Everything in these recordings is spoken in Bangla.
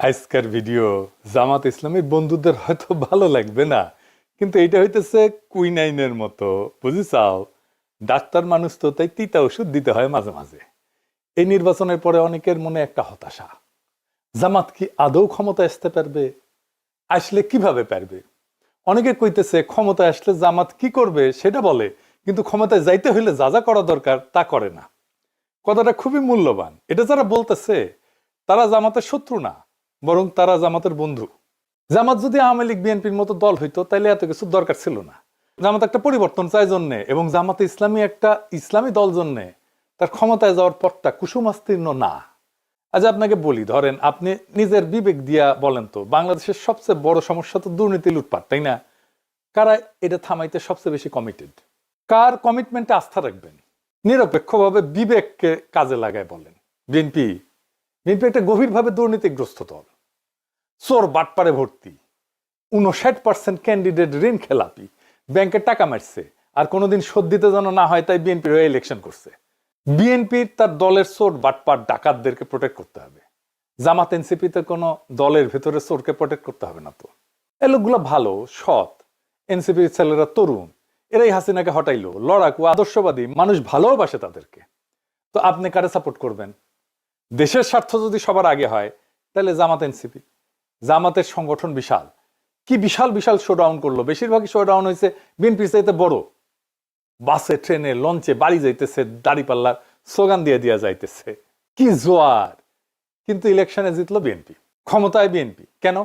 আজকের ভিডিও জামাত ইসলামীর বন্ধুদের হয়তো ভালো লাগবে না, কিন্তু এটা হইতেছে কুইনাইনের মতো, বুঝিছাও? ডাক্তার মানুষ তো, তাই তিতা ওষুধ দিতে হয় মাঝে মাঝে। এই নির্বাচনের পরে অনেকের মনে একটা হতাশা, জামাত কি আদৌ ক্ষমতা আসতে পারবে? আসলে কিভাবে পারবে? অনেকে কইতেছে ক্ষমতায় আসলে জামাত কি করবে সেটা বলে, কিন্তু ক্ষমতায় যাইতে হইলে যা যা করা দরকার তা করে না। কথাটা খুবই মূল্যবান। এটা যারা বলতেছে তারা জামাতের শত্রু না, বরং তারা জামাতের বন্ধু। জামাত যদি আওয়ামী লীগ বিএনপির মতো দল হইতো তাহলে এত কিছু দরকার ছিল না। জামাত একটা পরিবর্তন চায় জন্যে, এবং জামাতে ইসলামী একটা ইসলামী দল জন্যে তার ক্ষমতায় যাওয়ার পথটা কুসুমাস্তীর্ণ না। আজ আপনাকে বলি, ধরেন আপনি নিজের বিবেক দিয়া বলেন তো, বাংলাদেশের সবচেয়ে বড় সমস্যা তো দুর্নীতি, লুটপাট, তাই না? কারা এটা থামাইতে সবচেয়ে বেশি কমিটেড? কার কমিটমেন্টে আস্থা রাখবেন? নিরপেক্ষভাবে বিবেককে কাজে লাগায় বলেন। বিএনপি বিএনপি একটা গভীরভাবে দুর্নীতিগ্রস্ত দল, চোর বাটপারে ভর্তি, 59% ক্যান্ডিডেট ঋণ খেলাপি, ব্যাংকে টাকা মারছে, আর কোনোদিন শোধ দিতে যেন না হয় তাই বিএনপির হয়ে ইলেকশন করছে। বিএনপির তার দলের চোর বাটপার ডাকাতদেরকে প্রোটেক্ট করতে হবে। জামাত এনসিপিতে কোনো দলের ভেতরে চোরকে প্রোটেক্ট করতে হবে না তো। এই লোকগুলো ভালো, সৎ, এনসিপির ছেলেরা তরুণ, এরাই হাসিনাকে হটাইলো, লড়াকু, আদর্শবাদী মানুষ, ভালোবাসে তাদেরকে। তো আপনি কারে সাপোর্ট করবেন? দেশের স্বার্থ যদি সবার আগে হয় তাহলে জামাত এনসিপি। জামাতের সংগঠন বিশাল, কি বিশাল বিশাল শোডাউন করলো, বেশিরভাগই শোডাউন হয়েছে বিএনপির চাইতে বড়। বাসে, ট্রেনে, লঞ্চে বাড়ি যাইতেছে, দাড়িপাল্লার স্লোগান দিয়ে দিয়া যাইতেছে, কি জোয়ার। কিন্তু ইলেকশনে জিতলো বিএনপি, ক্ষমতায় বিএনপি। কেন?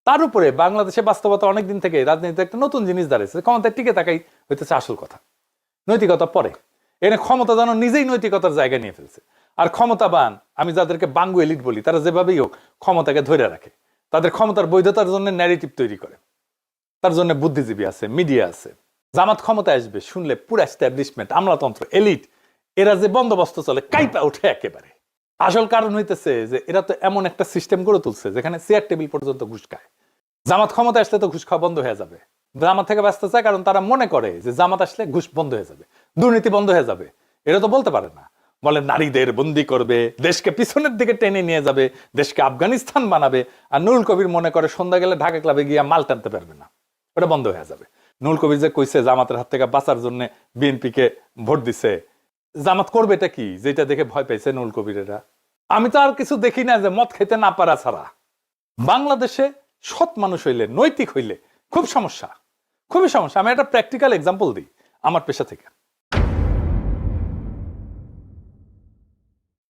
তার উপরে বাংলাদেশে বাস্তবতা অনেকদিন থেকে রাজনীতিতে একটা নতুন জিনিস দাঁড়িয়েছে, ক্ষমতায় টিকে থাকাই হইতেছে আসল কথা, নৈতিকতা পরে। এনে ক্ষমতা যেন নিজেই নৈতিকতার জায়গা নিয়ে ফেলছে। আর ক্ষমতাবান, আমি যাদেরকে বাঙ্গু এলিট বলি, তারা যেভাবেই হোক ক্ষমতাকে ধরে রাখে, তাদের ক্ষমতার বৈধতার জন্য ন্যারেটিভ তৈরি করে। তার জন্য বুদ্ধিজীবী আছে, মিডিয়া আছে। জামাত ক্ষমতায় আসবে শুনলে পুরো এস্টাবলিশমেন্ট, আমলাতন্ত্র, এলিট, এরা যে বন্দোবস্ত চলে কাইপা ওঠে একেবারে। আসল কারণ হইতেছে যে এরা তো এমন একটা সিস্টেম গড়ে তুলছে যেখানে চেয়ার টেবিল পর্যন্ত ঘুষ খায়। জামাত ক্ষমতা আসলে তো ঘুষ খাওয়া বন্ধ হয়ে যাবে। জামাত থেকে বাঁচতে চায় কারণ তারা মনে করে যে জামাত আসলে ঘুষ বন্ধ হয়ে যাবে, দুর্নীতি বন্ধ হয়ে যাবে। এটা তো বলতে পারে না। বলে নারীদের বন্দি করবে, দেশকে পিছনের দিকে টেনে নিয়ে যাবে, দেশকে আফগানিস্তান বানাবে। আর নুরুল কবির মনে করে সন্ধ্যা গেলে ঢাকা ক্লাবে গিয়ে মাল টানতে পারবে না, ওটা বন্ধ হয়ে যাবে। নুরুল কবির যে কইছে জামাতের হাত থেকে বাঁচার জন্য বিএনপিকে ভোট দিছে, জামাত করবে এটা কি যেটা দেখে ভয় পাইছে নুরুল কবিরেরা? আমি তো আর কিছু দেখি না যে মদ খেতে না পারা ছাড়া। বাংলাদেশে সৎ মানুষ হইলে, নৈতিক হইলে খুব সমস্যা, খুবই সমস্যা। আমি একটা প্র্যাকটিক্যাল এক্সাম্পল দিই আমার পেশা থেকে।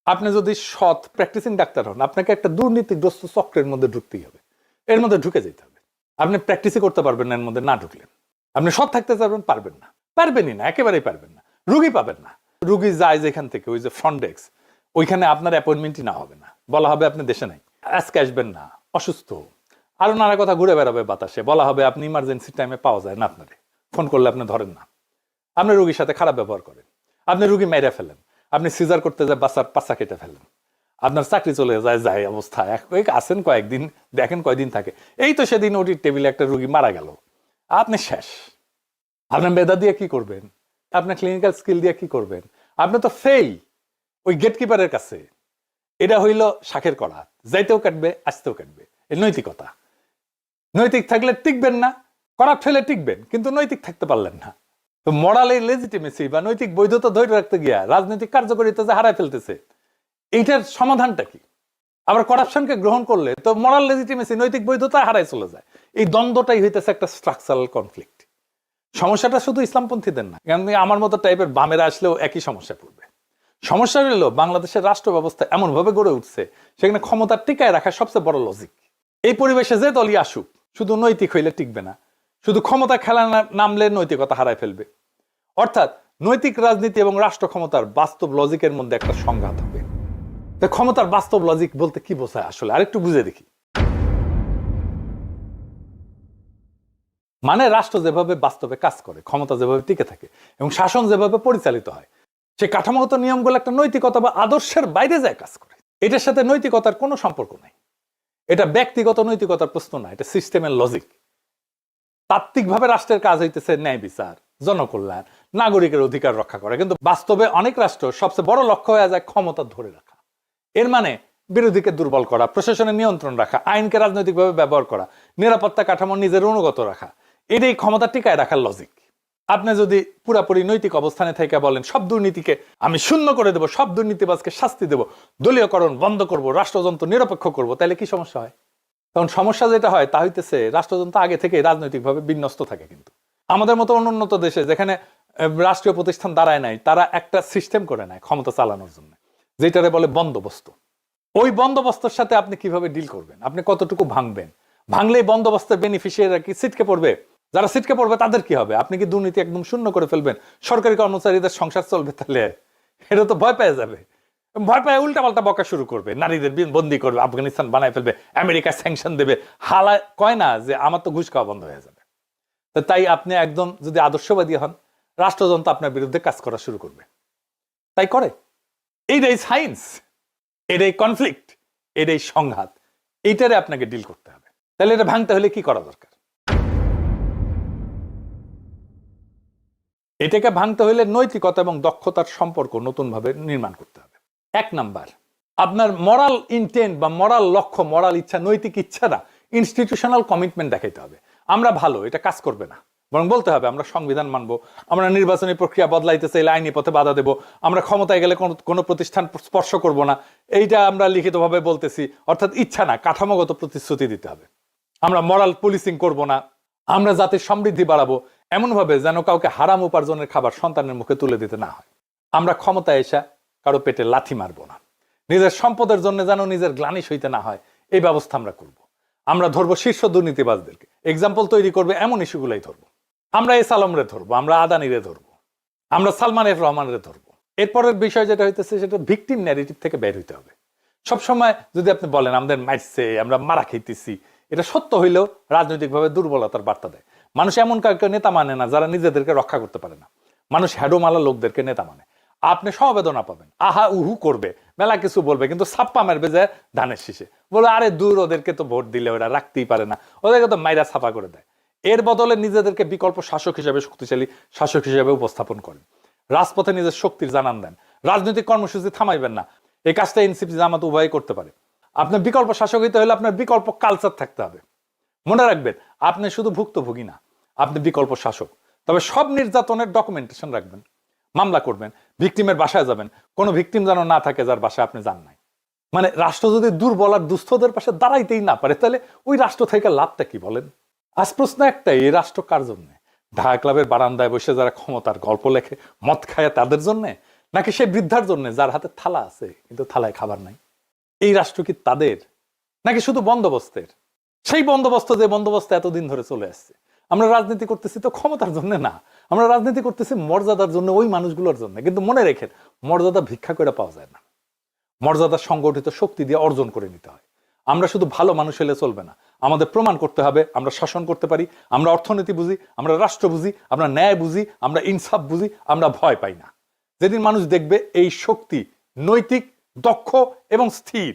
আপনি যদি সৎ প্র্যাকটিসিং ডাক্তার হন, আপনাকে একটা দুর্নীতিগ্রস্ত চক্রের মধ্যে ঢুকতেই হবে, এর মধ্যে ঢুকে যেতে হবে। আপনি প্র্যাকটিসই করতে পারবেন না এর মধ্যে না ঢুকলেন। আপনি সৎ থাকতে চাইবেন, পারবেন না, পারবেনই না, একেবারেই পারবেন না। রুগী পাবেন না। রুগী যায় যেখান থেকে, ওই যে ফ্রন্ট ডেস্ক, ওইখানে আপনার অ্যাপয়েন্টমেন্টই না হবে না, বলা হবে আপনি দেশে নাই, আজকে আসবেন না, অসুস্থ, আরো নানা কথা ঘুরে বেড়াবে বাতাসে, বলা হবে আপনি ইমার্জেন্সি টাইমে পাওয়া যায় না, আপনারে ফোন করলে আপনি ধরেন না, আপনি রুগীর সাথে খারাপ ব্যবহার করেন, আপনি রুগী মেরে ফেলেন, আপনি সিজার করতে যায় বাচ্চার পাশা কেটে ফেলেন, আপনার চাকরি চলে যায়, যায় অবস্থা। আসেন কয়েকদিন, দেখেন কয়দিন থাকে। এই তো সেদিন ওটির টেবিলে একটা রুগী মারা গেল, আপনি শেষ। আপনার মেধা দিয়ে কি করবেন? আপনার ক্লিনিক্যাল স্কিল দিয়ে কি করবেন? আপনি তো ফেল ওই গেটকিপারের কাছে। এটা হইল শাখের কড়া, যাইতেও কাটবে, আসতেও কাটবে। এই নৈতিকতা। নৈতিক থাকলে টিকবেন না, করাপ্ট হলে টিকবেন, কিন্তু নৈতিক থাকতে পারলেন না। তো মরালের লেজিটিমেসি বা নৈতিক বৈধতা ধরে রাখতে গিয়া রাজনৈতিক কার্যকারিতা যে হারায় ফেলতেছে, এইটার সমাধানটা কি? আবার করাপশনকে গ্রহণ করলে তো মরাল লেজিটিমেসি, নৈতিক বৈধতা হারায় চলে যায়। এই দ্বন্দ্বটাই হইতেছে একটা স্ট্রাকচারাল কনফ্লিক্ট। সমস্যাটা শুধু ইসলামপন্থীদের না, কারণ আমার মতো টাইপের বামেরা আসলেও একই সমস্যা পড়বে। সমস্যা হলো বাংলাদেশের রাষ্ট্র ব্যবস্থা এমন ভাবে গড়ে উঠছে সেখানে ক্ষমতা টিকায় রাখা সবচেয়ে বড় লজিক। এই পরিবেশে যে দলই আসুক শুধু নৈতিক হইলে টিকবে না, শুধু ক্ষমতা খেলা নামলে নৈতিকতা হারায় ফেলবে। অর্থাৎ নৈতিক রাজনীতি এবং রাষ্ট্র ক্ষমতার বাস্তব লজিকের মধ্যে একটা সংঘাত হবে। ক্ষমতার বাস্তব লজিক বলতে কি বোঝায় আসলে আরেকটু বুঝে দেখি। মানে রাষ্ট্র যেভাবে বাস্তবে কাজ করে, ক্ষমতা যেভাবে টিকে থাকে এবং শাসন যেভাবে পরিচালিত হয়, সে কাঠামোগত নিয়মগুলো একটা নৈতিকতা বা আদর্শের বাইরে যায় কাজ করে। এটার সাথে নৈতিকতার কোনো সম্পর্ক নাই। এটা ব্যক্তিগত নৈতিকতার প্রশ্ন না, এটা সিস্টেমের লজিক। তাত্ত্বিকভাবে রাষ্ট্রের কাজ হইতেছে ন্যায় বিচার, জনকল্যাণ, নাগরিকের অধিকার রক্ষা করা, কিন্তু বাস্তবে অনেক রাষ্ট্র সবচেয়ে বড় লক্ষ্য হয়ে যায় ক্ষমতা ধরে রাখা। এর মানে বিরোধীকে দুর্বল করা, প্রশাসনের নিয়ন্ত্রণ রাখা, আইনকে রাজনৈতিকভাবে ব্যবহার করা, নিরাপত্তা কাঠামো নিজের অনুগত রাখা, এটাই ক্ষমতা টিকায় রাখার লজিক। আপনি যদি পুরাপুরি নৈতিক অবস্থানে থেকে বলেন সব দুর্নীতিকে আমি শূন্য করে দেবো, সব দুর্নীতিবাজকে শাস্তি দেবো, দলীয়করণ বন্ধ করব, রাষ্ট্রযন্ত্র নিরপেক্ষ করব, তাহলে কি সমস্যা হয়? কারণ সমস্যা যেটা হয় তা হইতেছে রাষ্ট্রযন্ত্র আগে থেকে রাজনৈতিকভাবে বিন্যস্ত থাকে। কিন্তু আমাদের মতো অনুন্নত দেশে যেখানে রাষ্ট্রীয় প্রতিষ্ঠান দাঁড়ায় নাই, তারা একটা সিস্টেম করে নেয় ক্ষমতা চালানোর জন্য, যেটারে বলে বন্দোবস্ত। ওই বন্দোবস্তের সাথে আপনি কিভাবে ডিল করবেন, আপনি কতটুকু ভাঙবেন? ভাঙলেই বন্দোবস্তের বেনিফিশিয়ারিরা কি ছিটকে পড়বে? যারা ছিটকে পড়বে তাদের কি হবে? আপনি কি দুর্নীতি একদম শূন্য করে ফেলবেন? সরকারি কর্মচারীদের সংসার চলবে? তাহলে এটা তো ভয় পেয়ে যাবে, ভয় পেয়ে উল্টাপাল্টা বকা শুরু করবে, নারীদের বন্দি করবে, আফগানিস্তান বানায় ফেলবে, আমেরিকা স্যাংশন দেবে। হালা কয় না যে আমার তো ঘুষ খাওয়া বন্ধ হয়ে যাবে। তাই আপনি একদম যদি আদর্শবাদী হন, রাষ্ট্রযন্ত্র আপনার বিরুদ্ধে কাজ করা শুরু করবে। তাই করে। এইটাই সায়েন্স, এটাই কনফ্লিক্ট, এটাই সংঘাত, এইটারে আপনাকে ডিল করতে হবে। তাহলে এটা ভাঙতে হলে কি করা দরকার? এটাকে ভাঙতে হলে নৈতিকতা এবং দক্ষতার সম্পর্ক নতুন ভাবে নির্মাণ করতে হবে। 1 নাম্বার, আপনার মরাল ইন্টেন্ট বা মরাল লক্ষ্য, মরাল ইচ্ছা, নৈতিক ইচ্ছাটা ইনস্টিটিউশনাল কমিটমেন্ট দেখাইতে হবে। আমরা ভালো, এটা কাজ করবে না, বরং বলতে হবে আমরা সংবিধান মানবো, আমরা নির্বাচনী প্রক্রিয়া বদলাইতে চাইলে আইনি পথে বাধা দেব, আমরা ক্ষমতায় গেলে কোনো প্রতিষ্ঠান স্পর্শ করব না, এইটা আমরা লিখিতভাবে বলতেছি। অর্থাৎ ইচ্ছা না, কাঠামোগত প্রতিশ্রুতি দিতে হবে। আমরা মরাল পুলিশিং করব না, আমরা জাতির সমৃদ্ধি বাড়াবো এমনভাবে যেন কাউকে হারাম উপার্জনের খাবার সন্তানের মুখে তুলে দিতে না হয়। আমরা ক্ষমতায় এসে কারো পেটে লাথি মারবো না, নিজের সম্পদের জন্য যেন নিজের গ্লানি সইতে না হয় এই ব্যবস্থা আমরা করব। আমরা ধরবো শীর্ষ দুর্নীতিবাজদেরকে, এক্সাম্পল তৈরি করবে এমন ইস্যুগুলাই ধরবো। আমরা এস আলমরে ধরবো, আমরা আদানিরে ধরবো, আমরা সালমান এফ রহমানরে ধরবো। এরপরের বিষয় যেটা হইতেছে সেটা ভিকটিম ন্যারেটিভ থেকে বের হইতে হবে। সবসময় যদি আপনি বলেন আমাদের মারছে, আমরা মারা খাইতেছি, এটা সত্য হইলেও রাজনৈতিকভাবে দুর্বলতার বার্তা দেয়। মানুষ এমন কাউকে নেতা মানে না যারা নিজেদেরকে রক্ষা করতে পারে না। মানুষ হ্যাডোমালা লোকদেরকে নেতা মানে। আপনি সমবেদনা পাবেন, আহা উহু করবে, মেলা কিছু বলবে, কিন্তু ছাপ্পা মারবে যে ধানের শীষে, বলে আরে দূর, ওদেরকে তো ভোট দিলে ওরা রাখতেই পারে না, ওদেরকে তো মাইরা ছাপা করে দেয়। এর বদলে নিজেদেরকে বিকল্প শাসক হিসেবে, শক্তিশালী শাসক হিসেবে উপস্থাপন করেন, রাজপথে নিজের শক্তির জানান দেন, রাজনৈতিক কর্মসূচি থামাইবেন না। এই কাজটা এনসিপি জামাত উভয় করতে পারে। আপনার বিকল্প শাসক হইতে হলে আপনার বিকল্প কালচার থাকতে হবে। মনে রাখবেন, আপনি শুধু ভুক্তভোগী না, আপনি বিকল্প শাসক। তবে সব নির্যাতনের ডকুমেন্টেশন রাখবেন, মামলা করবেন, ভিকটিমের বাসায় যাবেন, কোনো ভিকটিম যেন না থাকে যার বাসায় আপনি যান নাই। মানে রাষ্ট্র যদি দুর্বল আর দুস্থদের পাশে দাঁড়াইতেই না পারে, তাহলে ওই রাষ্ট্র থেকে লাভটা কি বলেন? আজ প্রশ্ন একটাই, এই রাষ্ট্র কার জন্য? ঢাকা ক্লাবের বারান্দায় বসে যারা ক্ষমতার গল্প লেখে, মদ খায় তাদের জন্য, নাকি সেই বৃদ্ধার জন্য যার হাতে থালা আছে কিন্তু থালায় খাবার নাই? এই রাষ্ট্র কি তাদের, নাকি শুধু বন্দোবস্তের? সেই বন্দোবস্ত যে বন্দোবস্ত এতদিন ধরে চলে আসছে। আমরা রাজনীতি করতেছি তো ক্ষমতার জন্য না, আমরা রাজনীতি করতেছি মর্যাদার জন্য, ওই মানুষগুলোর জন্য। কিন্তু মনে রেখেন, মর্যাদা ভিক্ষা করে পাওয়া যায় না, মর্যাদা সংগঠিত শক্তি দিয়ে অর্জন করে নিতে হয়। আমরা শুধু ভালো মানুষ হলে চলবে না, আমাদের প্রমাণ করতে হবে আমরা শাসন করতে পারি, আমরা অর্থনীতি বুঝি, আমরা রাষ্ট্র বুঝি, আমরা ন্যায় বুঝি, আমরা ইনসাফ বুঝি, আমরা ভয় পাই না। যেদিন মানুষ দেখবে এই শক্তি নৈতিক, দক্ষ এবং স্থির,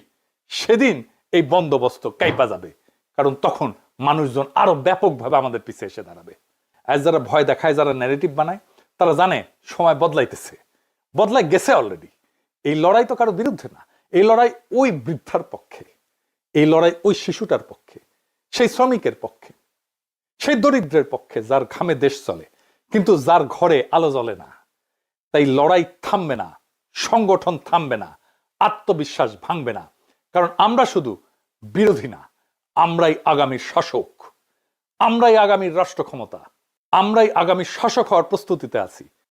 সেদিন এই বন্দোবস্ত কাইপা যাবে। কারণ তখন মানুষজন আরো ব্যাপকভাবে আমাদের পিছিয়ে এসে দাঁড়াবে। আজ যারা ভয় দেখায়, যারা ন্যারেটিভ বানায়, তারা জানে সময় বদলাইতেছে, বদলাই গেছে অলরেডি। এই লড়াই তো কারো বিরুদ্ধে না, এই লড়াই ওই বৃদ্ধার পক্ষে, এই লড়াই ওই শিশুটার পক্ষে, সেই শ্রমিকের পক্ষে, সেই দরিদ্রের পক্ষে যার ঘামে দেশ চলে কিন্তু যার ঘরে আলো জ্বলে না। তাই লড়াই থামবে না, সংগঠন থামবে না, আত্মবিশ্বাস ভাঙবে না। কারণ আমরা শুধু বিরোধী না, আমরাই আগামীর শাসক, আমরাই আগামীর রাষ্ট্র ক্ষমতা, আমরাই আগামী শাসক হওয়ার প্রস্তুতিতে আছি।